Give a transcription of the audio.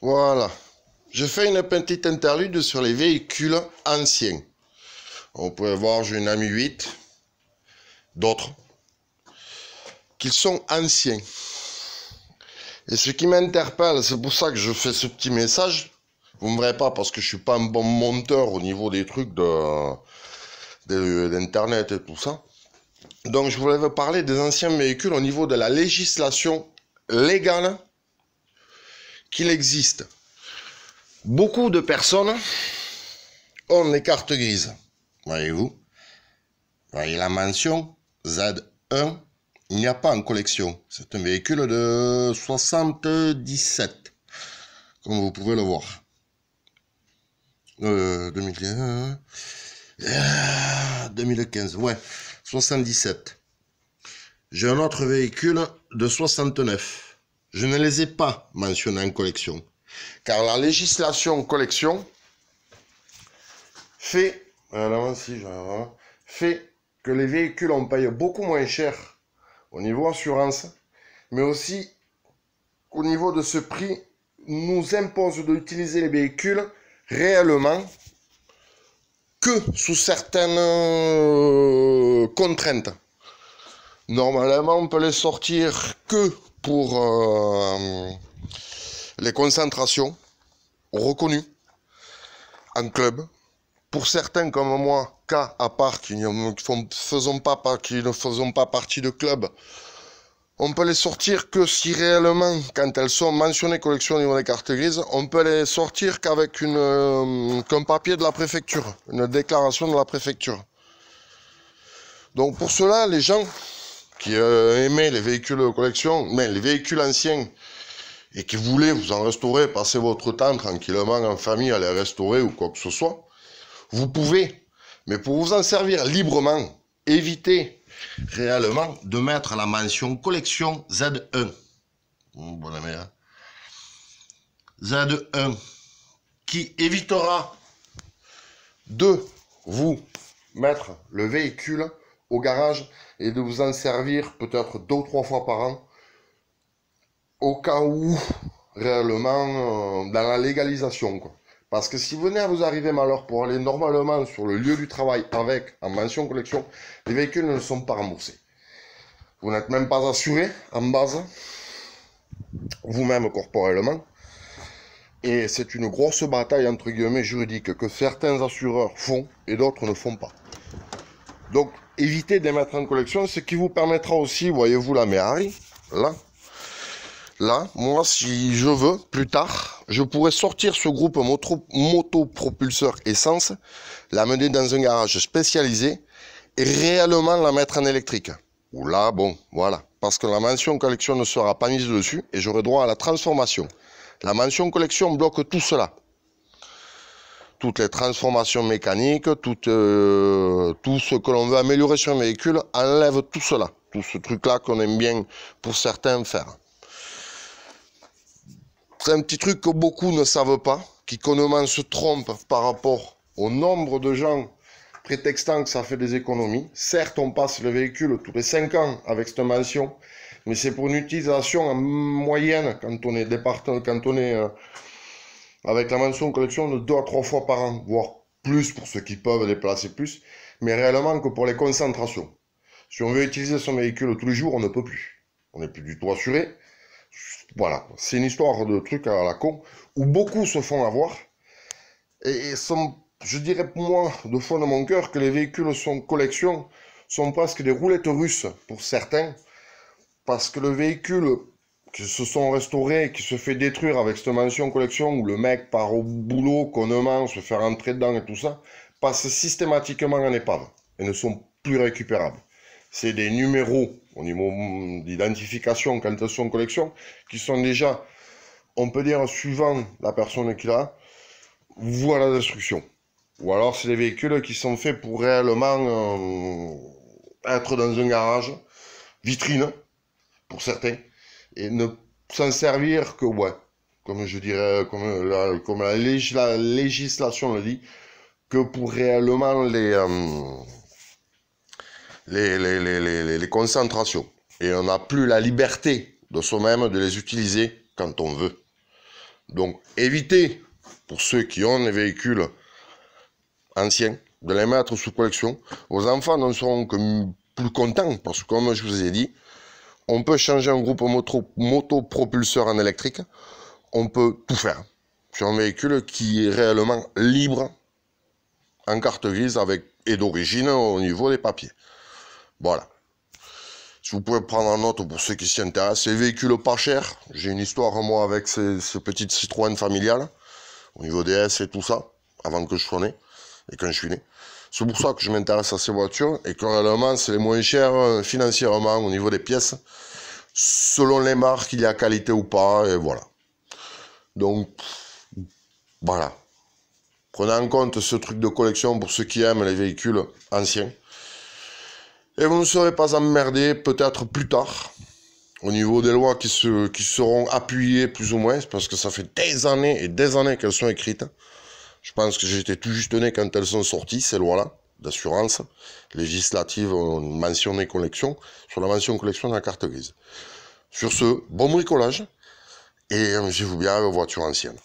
Voilà. Je fais une petite interlude sur les véhicules anciens. On peut voir, j'ai une AMI 8, d'autres, qui sont anciens. Et ce qui m'interpelle, c'est pour ça que je fais ce petit message. Vous ne me verrez pas parce que je suis pas un bon monteur au niveau des trucs d'internet et tout ça. Donc je voulais vous parler des anciens véhicules au niveau de la législation légale qu'il existe. Beaucoup de personnes ont des cartes grises. Voyez-vous? Voyez la mention Z1. Il n'y a pas en collection. C'est un véhicule de 77. Comme vous pouvez le voir. 2015. Ouais. 77. J'ai un autre véhicule de 69. Je ne les ai pas mentionnés en collection. Car la législation collection fait que les véhicules on paye beaucoup moins cher au niveau assurance, mais aussi au niveau de ce prix nous impose d'utiliser les véhicules réellement que sous certaines contraintes. Normalement, on peut les sortir que pour les concentrations reconnues en club. Pour certains comme moi, cas à part qui ne faisons pas partie de club, on peut les sortir que si réellement, quand elles sont mentionnées collection au niveau des cartes grises, on peut les sortir qu'avec qu'un papier de la préfecture, une déclaration de la préfecture. Donc pour cela, les gens qui aimaient les véhicules de collection, mais les véhicules anciens, et qui voulaient vous en restaurer, passer votre temps tranquillement en famille à les restaurer ou quoi que ce soit, vous pouvez, mais pour vous en servir librement, évitez réellement de mettre la mention collection Z1. Bonne mère. Z1 qui évitera de vous mettre le véhicule au garage et de vous en servir peut-être 2 ou 3 fois par an au cas où réellement dans la légalisation quoi. Parce que si vous venez à vous arriver malheur pour aller normalement sur le lieu du travail avec en mention collection, les véhicules ne sont pas remboursés. Vous n'êtes même pas assuré en base, vous-même corporellement. Et c'est une grosse bataille entre guillemets juridique que certains assureurs font et d'autres ne font pas. Donc évitez de les mettre en collection, ce qui vous permettra aussi, voyez-vous la Ferrari, là, moi, si je veux, plus tard, je pourrais sortir ce groupe moto-propulseur essence, l'amener dans un garage spécialisé et réellement la mettre en électrique. Ou là, bon, voilà. Parce que la mention collection ne sera pas mise dessus et j'aurai droit à la transformation. La mention collection bloque tout cela. Toutes les transformations mécaniques, tout ce que l'on veut améliorer sur un véhicule, enlève tout cela. Tout ce truc-là qu'on aime bien pour certains faire. C'est un petit truc que beaucoup ne savent pas, qui connement se trompent par rapport au nombre de gens prétextant que ça fait des économies. Certes, on passe le véhicule tous les 5 ans avec cette mention, mais c'est pour une utilisation en moyenne quand on est avec la mention collection de 2 à 3 fois par an, voire plus pour ceux qui peuvent déplacer plus, mais réellement que pour les concentrations. Si on veut utiliser son véhicule tous les jours, on ne peut plus. On n'est plus du tout assuré. Voilà, c'est une histoire de truc à la con, où beaucoup se font avoir, et je dirais pour moi, de fond de mon cœur, que les véhicules collection sont presque des roulettes russes pour certains, parce que le véhicule qui se sont restaurés, qui se fait détruire avec cette mention collection, où le mec part au boulot, connement, se fait rentrer dedans et tout ça, passe systématiquement en épave, et ne sont plus récupérables. C'est des numéros au niveau d'identification quand elles sont collection qui sont déjà, on peut dire, suivant la personne qui l'a, voie la destruction. Ou alors c'est des véhicules qui sont faits pour réellement être dans un garage, vitrine, pour certains, et ne s'en servir que, ouais, comme je dirais, comme la législation le dit, que pour réellement les concentrations. Et on n'a plus la liberté de soi-même de les utiliser quand on veut. Donc évitez, pour ceux qui ont des véhicules anciens, de les mettre sous collection. Vos enfants n'en seront que plus contents, parce que comme je vous ai dit, on peut changer un groupe moto-propulseur en électrique, on peut tout faire sur un véhicule qui est réellement libre en carte grise et d'origine au niveau des papiers. Voilà. Si vous pouvez prendre en note pour ceux qui s'y intéressent, c'est véhicule pas cher. J'ai une histoire moi avec ces petites Citroën familiales, au niveau des S et tout ça, avant que je sois né, et quand je suis né. C'est pour ça que je m'intéresse à ces voitures, et que réellement c'est les moins chers financièrement au niveau des pièces. Selon les marques, il y a qualité ou pas, et voilà. Donc, voilà. Prenez en compte ce truc de collection pour ceux qui aiment les véhicules anciens. Et vous ne serez pas emmerdés, peut-être plus tard, au niveau des lois qui seront appuyées plus ou moins, parce que ça fait des années et des années qu'elles sont écrites. Je pense que j'étais tout juste né quand elles sont sorties, ces lois-là, d'assurance législative, ont mentionné collection, sur la mention collection de la carte grise. Sur ce, bon bricolage, et amusez-vous bien avec vos voitures anciennes.